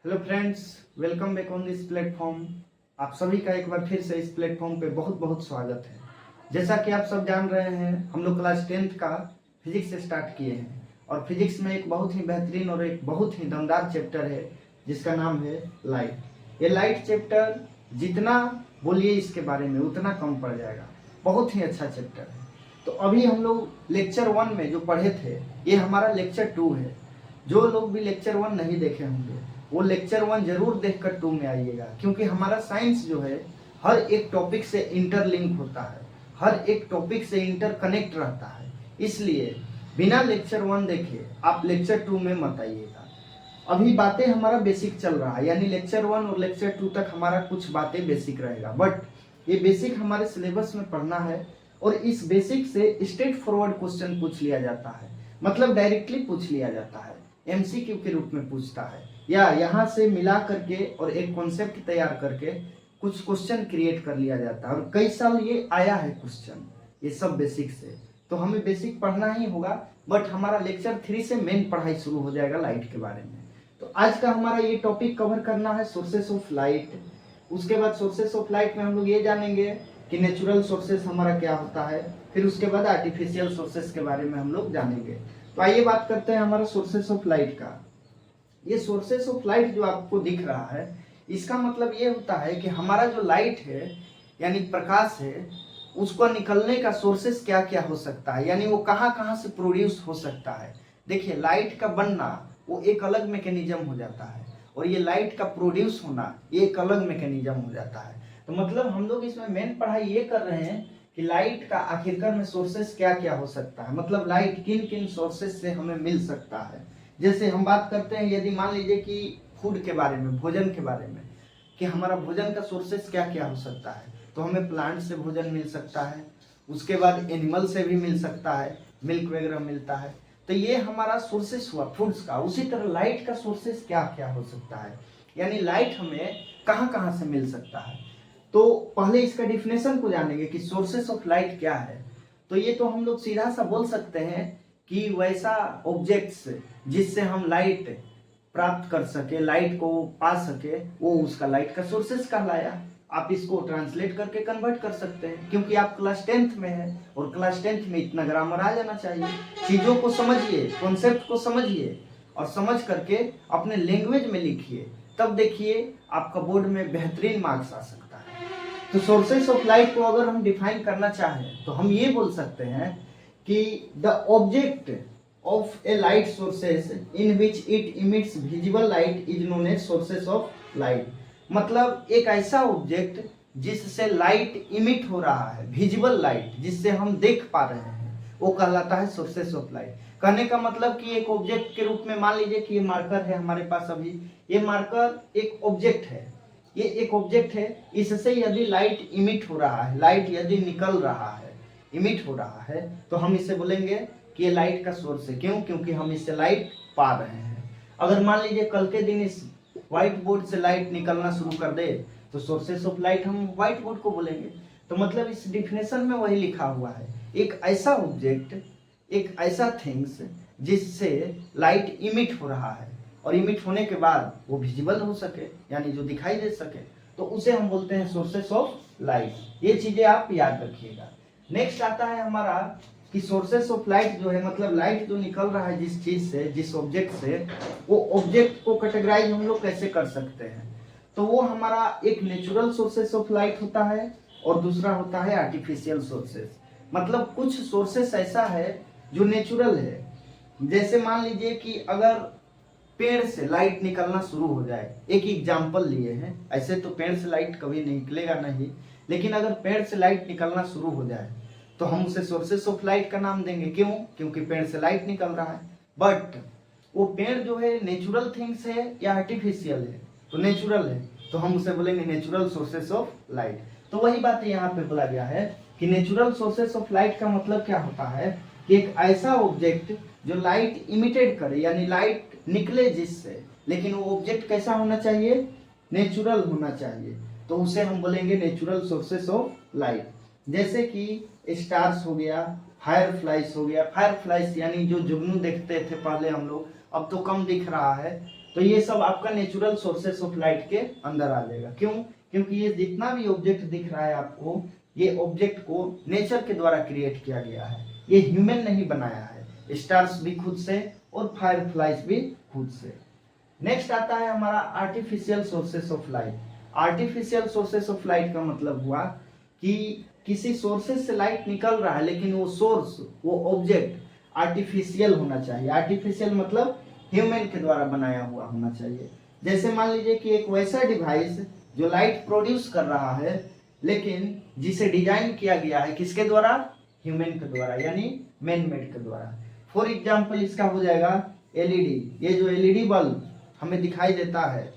Hello friends, welcome back on this platform. आप सभी का एक बार फिर से इस प्लेटफॉर्म पे बहुत बहुत स्वागत है। जैसा कि आप सब जान रहे हैं, हम लोग क्लास 10th का फिजिक्स स्टार्ट किए हैं और फिजिक्स में एक बहुत ही बेहतरीन और एक बहुत ही दमदार चैप्टर है जिसका नाम है लाइट। ये लाइट चैप्टर जितना बोलिए इसके बारे में उतना कम पड़ जाएगा। बहुत ही अच्छा चैप्टर है। तो अभी हम लोग लेक्चर 1 में जो पढ़े थे, ये हमारा लेक्चर 2 है। जो लोग भी लेक्चर 1 नहीं देखे होंगे वो लेक्चर 1 जरूर देखकर 2 में आइएगा, क्योंकि हमारा साइंस जो है हर एक टॉपिक से इंटरलिंक होता है, हर एक टॉपिक से इंटरकनेक्ट रहता है। इसलिए बिना लेक्चर 1 देखे आप लेक्चर 2 में मत आइएगा। अभी बातें हमारा बेसिक चल रहा है, यानी लेक्चर 1 और लेक्चर 2 तक हमारा कुछ बातें बेसिक रहेगा, बट ये बेसिक हमारे सिलेबस में पढ़ना है और इस बेसिक से स्ट्रेट फॉरवर्ड क्वेश्चन पूछ लिया जाता है, मतलब डायरेक्टली पूछ लिया जाता है, एमसीक्यू के रूप में पूछता है, या यहाँ से मिला करके और एक कॉन्सेप्ट तैयार करके कुछ क्वेश्चन क्रिएट कर लिया जाता है। और कई साल ये आया है क्वेश्चन, ये सब बेसिक से, तो हमें बेसिक पढ़ना ही होगा। बट हमारा लेक्चर 3 से मेन पढ़ाई शुरू हो जाएगा लाइट के बारे में। तो आज का हमारा ये टॉपिक कवर करना है सोर्सेस ऑफ लाइट। उसके बाद सोर्सेस ऑफ लाइट में हम लोग ये जानेंगे कि नेचुरल सोर्सेस हमारा क्या होता है, फिर उसके बाद आर्टिफिशियल सोर्सेस के बारे में हम लोग जानेंगे। तो आइए बात करते हैं हमारा सोर्सेस ऑफ लाइट का। ये सोर्सेस ऑफ लाइट जो आपको दिख रहा है, इसका मतलब ये होता है कि हमारा जो लाइट है यानी प्रकाश है, उसको निकलने का सोर्सेस क्या क्या हो सकता है, यानी वो कहाँ कहाँ से प्रोड्यूस हो सकता है। देखिए, लाइट का बनना वो एक अलग मैकेनिज्म हो जाता है और ये लाइट का प्रोड्यूस होना ये एक अलग मैकेनिज्म हो जाता है। तो मतलब हम लोग इसमें मेन पढ़ाई ये कर रहे हैं कि लाइट का आखिरकार में सोर्सेस क्या क्या हो सकता है, मतलब लाइट किन किन सोर्सेस से हमें मिल सकता है। जैसे हम बात करते हैं, यदि मान लीजिए कि फूड के बारे में, भोजन के बारे में, कि हमारा भोजन का सोर्सेस क्या क्या हो सकता है, तो हमें प्लांट से भोजन मिल सकता है, उसके बाद एनिमल से भी मिल सकता है, मिल्क वगैरह मिलता है। तो ये हमारा सोर्सेस हुआ फूड्स का। उसी तरह लाइट का सोर्सेस क्या क्या हो सकता है, यानी लाइट हमें कहाँ कहाँ से मिल सकता है। तो पहले इसका डिफिनेशन को जानेंगे कि सोर्सेस ऑफ लाइट क्या है। तो ये तो हम लोग सीधा सा बोल सकते हैं कि वैसा ऑब्जेक्ट्स जिससे हम लाइट प्राप्त कर सके, लाइट को पा सके, वो उसका लाइट का सोर्सेस कहलाया। आप इसको ट्रांसलेट करके कन्वर्ट कर सकते हैं, क्योंकि आप क्लास 10th में हैं और क्लास 10th में इतना ग्रामर आ जाना चाहिए। चीज़ों को समझिए, कॉन्सेप्ट को समझिए और समझ करके अपने लैंग्वेज में लिखिए, तब देखिए आपका बोर्ड में बेहतरीन मार्क्स आ सकता है। तो सोर्सेस ऑफ लाइट को अगर हम डिफाइन करना चाहें तो हम ये बोल सकते हैं कि the object of a light sources in which it emits visible light is known as sources of light। मतलब एक ऐसा ऑब्जेक्ट जिससे लाइट इमिट हो रहा है, विजिबल लाइट जिससे हम देख पा रहे हैं, वो कहलाता है सोर्सेस ऑफ लाइट। कहने का मतलब कि एक ऑब्जेक्ट के रूप में मान लीजिए कि ये मार्कर है हमारे पास। अभी ये मार्कर एक ऑब्जेक्ट है, ये एक ऑब्जेक्ट है, इससे यदि लाइट इमिट हो रहा है, लाइट यदि निकल रहा है, इमिट हो रहा है, तो हम इसे बोलेंगे कि ये लाइट का सोर्स है। क्यों? क्योंकि हम इससे लाइट पा रहे हैं। अगर मान लीजिए कल के दिन इस व्हाइट बोर्ड से लाइट निकलना शुरू कर दे तो सोर्सेस ऑफ लाइट हम व्हाइट बोर्ड को बोलेंगे। तो मतलब इस डिफिनेशन में वही लिखा हुआ है, एक ऐसा ऑब्जेक्ट, एक ऐसा थिंग्स जिससे लाइट इमिट हो रहा है और इमिट होने के बाद वो विजिबल हो सके, यानी जो दिखाई दे सके, तो उसे हम बोलते हैं सोर्सेस ऑफ लाइट। ये चीजें आप याद रखिएगा। नेक्स्ट आता है हमारा कि सोर्सेस ऑफ लाइट जो है, मतलब लाइट जो निकल रहा है जिस चीज से, जिस ऑब्जेक्ट से, वो ऑब्जेक्ट को कैटेगराइज हम लोग कैसे कर सकते हैं। तो वो हमारा एक नेचुरल सोर्सेस ऑफ लाइट होता है और दूसरा होता है आर्टिफिशियल सोर्सेस। मतलब कुछ सोर्सेस ऐसा है जो नेचुरल है। जैसे मान लीजिए कि अगर पेड़ से लाइट निकलना शुरू हो जाए, एक एग्जाम्पल लिए हैं, ऐसे तो पेड़ से लाइट कभी निकलेगा नहीं, लेकिन अगर पेड़ से लाइट निकलना शुरू हो जाए तो हम उसे सोर्सेस ऑफ लाइट का नाम देंगे। क्यों? क्योंकि पेड़ से लाइट निकल रहा है। बट वो पेड़ जो है नेचुरल थिंग्स है या आर्टिफिशियल है? तो नेचुरल है, तो हम उसे बोलेंगे नेचुरल सोर्सेस ऑफ लाइट। तो वही बात यहाँ पे बोला गया है कि नेचुरल सोर्सेस ऑफ लाइट का मतलब क्या होता है कि एक ऐसा ऑब्जेक्ट जो लाइट इमिटेड करे, यानी लाइट निकले जिससे, लेकिन वो ऑब्जेक्ट कैसा होना चाहिए? नेचुरल होना चाहिए। तो उसे हम बोलेंगे नेचुरल सोर्सेस ऑफ लाइट। जैसे कि स्टार्स हो गया, फायर फ्लाइज हो गया। फायर फ्लाइज यानी जो जुगनू देखते थे पहले हम लोग, अब तो कम दिख रहा है, तो ये सब आपका नेचुरल सोर्सेस ऑफ लाइट के अंदर आ जाएगा। क्यों? क्योंकि ये जितना भी ऑब्जेक्ट दिख रहा है आपको, ये ऑब्जेक्ट को नेचर के द्वारा क्रिएट किया गया है, ये ह्यूमन नहीं बनाया है। स्टार्स भी खुद से और फायरफ्लाइज भी खुद से। नेक्स्ट आता है हमारा artificial sources of light. Artificial sources of light का मतलब हुआ कि किसी सोर्सेस से लाइट निकल रहा है, लेकिन वो सोर्स, वो ऑब्जेक्ट आर्टिफिशियल होना चाहिए। आर्टिफिशियल मतलब ह्यूमन के द्वारा बनाया हुआ होना चाहिए। जैसे मान लीजिए कि एक वैसा डिवाइस जो लाइट प्रोड्यूस कर रहा है, लेकिन जिसे डिजाइन किया गया है किसके द्वारा? ह्यूमन के द्वारा, यानी मैन मेड के द्वारा। फॉर एग्जाम्पल इसका हो जाएगा एलईडी। ये जो एलईडी बल्ब हमें दिखाई देता है,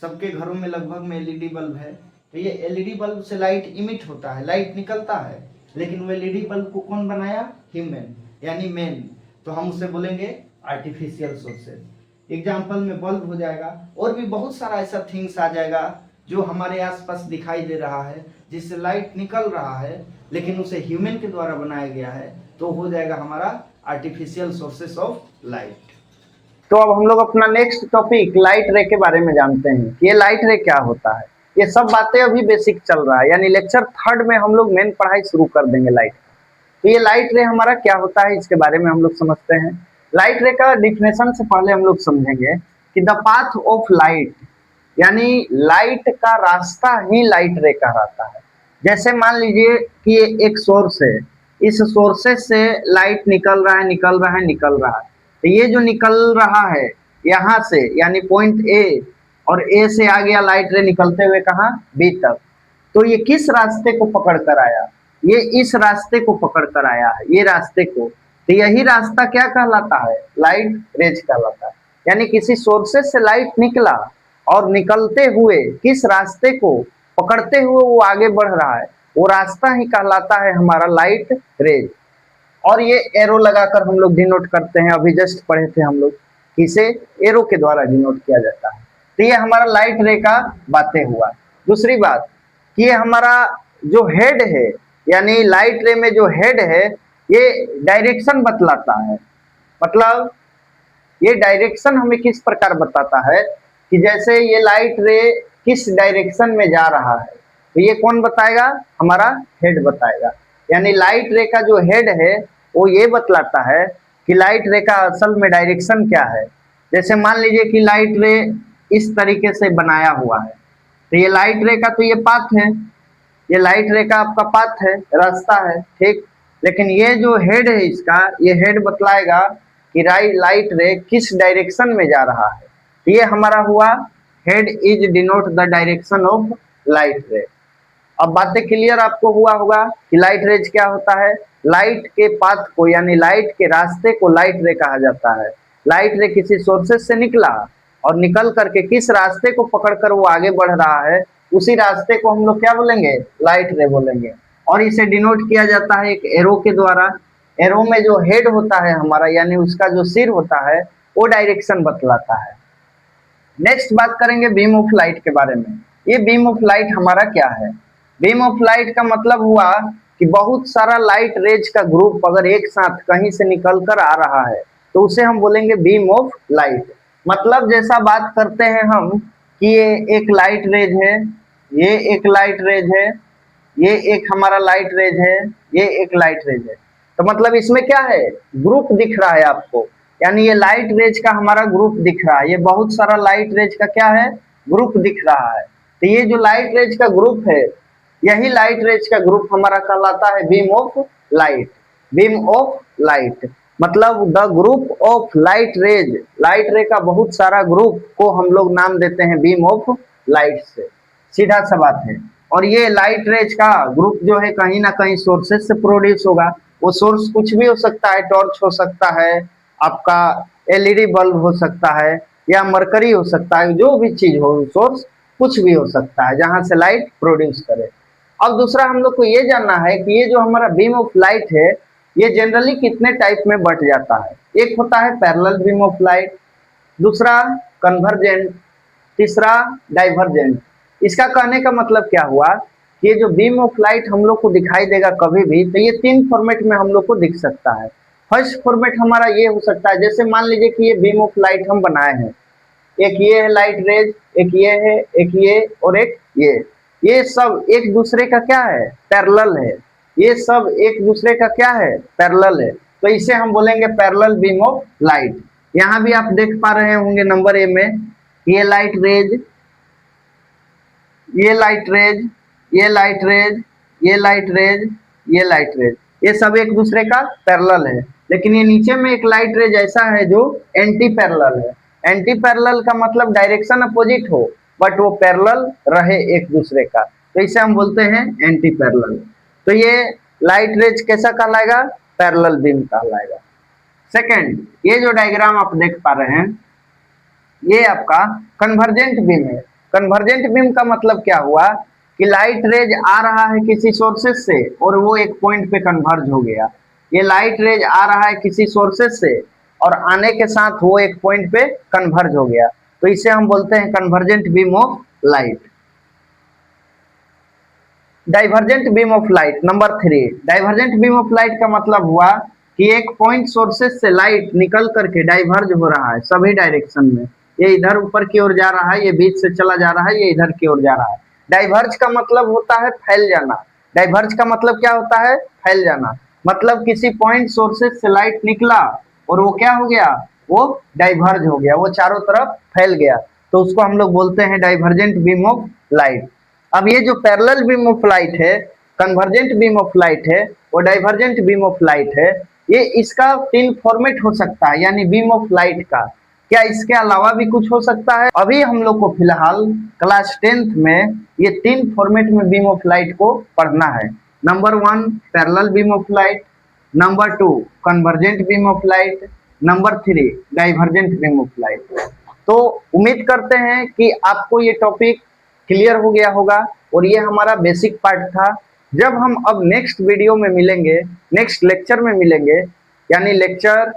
सबके घरों में लगभग में एलईडी बल्ब है, तो ये एलईडी बल्ब से लाइट इमिट होता है, लाइट निकलता है, लेकिन वो एलईडी बल्ब को कौन बनाया? ह्यूमन, यानी मैन। तो हम उसे बोलेंगे आर्टिफिशियल सोर्सेज। एग्जाम्पल में बल्ब हो जाएगा, और भी बहुत सारा ऐसा थिंग्स आ जाएगा जो हमारे आसपास दिखाई दे रहा है, जिससे लाइट निकल रहा है, लेकिन उसे ह्यूमन के द्वारा बनाया गया है, तो हो जाएगा हमारा आर्टिफिशियल सोर्सेस ऑफ लाइट। तो अब हम लोग अपना नेक्स्ट टॉपिक लाइट रे के बारे में जानते हैं कि ये लाइट रे क्या होता है। ये सब बातें अभी बेसिक चल रहा है, यानी लेक्चर 3 में हम लोग मेन पढ़ाई शुरू कर देंगे लाइट। तो ये लाइट रे हमारा क्या होता है, इसके बारे में हम लोग समझते हैं। लाइट रे का डिफिनेशन से पहले हम लोग समझेंगे कि द पाथ ऑफ लाइट, यानी लाइट का रास्ता ही लाइट रे कहलाता है। जैसे मान लीजिए कि ये एक सोर्स है, इस सोर्सेस से लाइट निकल रहा है, निकल रहा है, निकल रहा है। तो ये जो निकल रहा है यहाँ से, यानी पॉइंट ए, और ए से आ गया लाइट रे निकलते हुए कहाँ? बी तक। तो ये किस रास्ते को पकड़ कर आया? ये इस रास्ते को पकड़ कर आया है, ये रास्ते को। तो यही रास्ता क्या कहलाता है? लाइट रेज कहलाता है। यानी किसी सोर्सेस से लाइट निकला और निकलते हुए किस रास्ते को पकड़ते हुए वो आगे बढ़ रहा है, वो रास्ता ही कहलाता है हमारा लाइट रेज। और ये एरो लगाकर हम लोग डिनोट करते हैं, अभी जस्ट पढ़े थे हम लोग कि इसे एरो के द्वारा डिनोट किया जाता है। तो ये हमारा लाइट रे का बातें हुआ। दूसरी बात कि ये हमारा जो हेड है, यानी लाइट रे में जो हेड है, ये डायरेक्शन बतलाता है। मतलब ये डायरेक्शन हमें किस प्रकार बताता है कि जैसे ये लाइट रे किस डायरेक्शन में जा रहा है, तो ये कौन बताएगा? हमारा हेड बताएगा। यानी लाइट रे का जो हेड है वो ये बतलाता है कि लाइट रे का असल में डायरेक्शन क्या है। जैसे मान लीजिए कि लाइट रे इस तरीके से बनाया हुआ है, तो ये लाइट रे का तो ये पाथ है, ये लाइट रे का आपका पाथ है, रास्ता है, ठीक। लेकिन ये जो हेड है इसका, ये हेड बतलाएगा कि लाइट रे किस डायरेक्शन में जा रहा है। तो ये हमारा हुआ head is denote the direction of light रे। अब बातें क्लियर आपको हुआ होगा कि लाइट रेज क्या होता है। लाइट के पाथ को, यानी लाइट के रास्ते को लाइट रे कहा जाता है। लाइट रे किसी सोर्सेस से निकला और निकल करके किस रास्ते को पकड़कर वो आगे बढ़ रहा है, उसी रास्ते को हम लोग क्या बोलेंगे? लाइट रे बोलेंगे। और इसे डिनोट किया जाता है एक एरो के द्वारा। एरो में जो हेड होता है हमारा, यानी उसका जो सिर होता है, वो डायरेक्शन बतलाता है। नेक्स्ट बात करेंगे बीम ऑफ लाइट के बारे में। ये बीम ऑफ लाइट हमारा क्या है? बीम ऑफ लाइट का मतलब हुआ कि बहुत सारा लाइट रेज का ग्रुप अगर एक साथ कहीं से निकल कर आ रहा है, तो उसे हम बोलेंगे बीम ऑफ लाइट। मतलब जैसा बात करते हैं हम कि ये एक लाइट रेज है, ये एक लाइट रेज है, ये एक हमारा लाइट रेज है, ये एक लाइट रेज है। तो मतलब इसमें क्या है? ग्रुप दिख रहा है आपको, यानी ये लाइट रेज का हमारा ग्रुप दिख रहा है। ये बहुत सारा लाइट रेज का क्या है? ग्रुप दिख रहा है। तो ये जो लाइट रेज का ग्रुप है, यही लाइट रेज का ग्रुप हमारा कहलाता है beam of light. Beam of light मतलब the group of light rays. Light ray का बहुत सारा ग्रुप को हम लोग नाम देते हैं बीम ऑफ लाइट से, सीधा सा बात है। और ये लाइट रेज का ग्रुप जो है कहीं ना कहीं सोर्सेस से प्रोड्यूस होगा। वो सोर्स कुछ भी हो सकता है, टॉर्च हो सकता है, आपका एलईडी बल्ब हो सकता है, या मरकरी हो सकता है, जो भी चीज हो, सोर्स कुछ भी हो सकता है जहां से लाइट प्रोड्यूस करे। अब दूसरा हम लोग को ये जानना है कि ये जो हमारा बीम ऑफ लाइट है, ये जनरली कितने टाइप में बट जाता है। एक होता है पैरेलल बीम ऑफ लाइट, दूसरा कन्वर्जेंट, तीसरा डाइवर्जेंट। इसका कहने का मतलब क्या हुआ कि ये जो बीम ऑफ लाइट हम लोग को दिखाई देगा कभी भी, तो ये 3 फॉर्मेट में हम लोग को दिख सकता है। फर्स्ट फॉर्मेट हमारा ये हो सकता है, जैसे मान लीजिए कि ये बीम ऑफ लाइट हम बनाए हैं, एक ये है लाइट रेज, एक ये है, एक ये और एक ये सब एक दूसरे का क्या है, पैरेलल है। ये सब एक दूसरे का क्या है, पैरेलल है। तो इसे हम बोलेंगे पैरेलल बीम ऑफ लाइट। यहाँ भी आप देख पा रहे होंगे नंबर ए में, ये लाइट रेज, ये लाइट रेज, ये लाइट रेज, ये लाइट रेज, ये लाइट रेज, ये सब एक दूसरे का पैरेलल है। लेकिन ये नीचे में एक लाइट रेज ऐसा है जो एंटी पैरेलल है। एंटी पैरेलल का मतलब डायरेक्शन अपोजिट हो, बट वो पैरेलल रहे एक दूसरे का, तो इसे हम बोलते हैं एंटी पैरेलल। तो ये लाइट रेज कैसा कहलाएगा, पैरेलल बीम कहलाएगा। सेकंड, ये जो डायग्राम आप देख पा रहे हैं, ये आपका कन्वर्जेंट बीम है। कन्वर्जेंट बीम का मतलब क्या हुआ कि लाइट रेज आ रहा है किसी सोर्सेस से और वो एक पॉइंट पे कन्वर्ज हो गया। ये लाइट रेज आ रहा है किसी सोर्सेस से और आने के साथ वो एक पॉइंट पे कन्वर्ज हो गया, तो इसे हम बोलते हैं convergent beam of light. Divergent beam of light number 3। Divergent beam of light का मतलब हुआ कि एक पॉइंट सोर्सेस से लाइट निकल करके डाइवर्ज हो रहा है सभी डायरेक्शन में। ये इधर ऊपर की ओर जा रहा है, ये बीच से चला जा रहा है, ये इधर की ओर जा रहा है। डाइवर्ज का मतलब होता है फैल जाना। डाइवर्ज का मतलब क्या होता है, फैल जाना। मतलब किसी पॉइंट सोर्सेस से लाइट निकला और वो क्या हो गया, वो डाइवर्ज हो गया, वो चारों तरफ फैल गया, तो उसको हम लोग बोलते हैं डाइवर्जेंट बीम ऑफ लाइट। अब ये जो पैरेलल बीम ऑफ लाइट है, कन्वर्जेंट बीम ऑफ लाइट है और डाइवर्जेंट बीम ऑफ लाइट है, ये इसका 3 फॉर्मेट हो सकता है, यानी बीम ऑफ लाइट का। क्या इसके अलावा भी कुछ हो सकता है? अभी हम लोग को फिलहाल क्लास 10th में ये 3 फॉर्मेट में बीम ऑफ लाइट को पढ़ना है। Number 1 parallel beam of light, number 2 convergent beam of light, number 3 divergent beam of light. तो उम्मीद करते हैं कि आपको ये टॉपिक क्लियर हो गया होगा और ये हमारा बेसिक पार्ट था। जब हम अब नेक्स्ट वीडियो में मिलेंगे, नेक्स्ट लेक्चर में मिलेंगे, यानी लेक्चर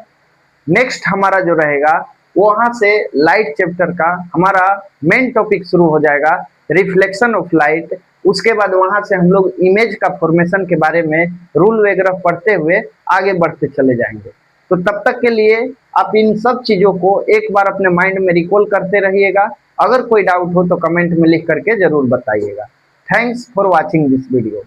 नेक्स्ट हमारा जो रहेगा वहां से लाइट चैप्टर का हमारा मेन टॉपिक शुरू हो जाएगा, रिफ्लेक्शन ऑफ लाइट। उसके बाद वहां से हम लोग इमेज का फॉर्मेशन के बारे में रूल वगैरह पढ़ते हुए आगे बढ़ते चले जाएंगे। तो तब तक के लिए आप इन सब चीजों को एक बार अपने माइंड में रिकॉल करते रहिएगा। अगर कोई डाउट हो तो कमेंट में लिख करके जरूर बताइएगा। Thanks for watching this video.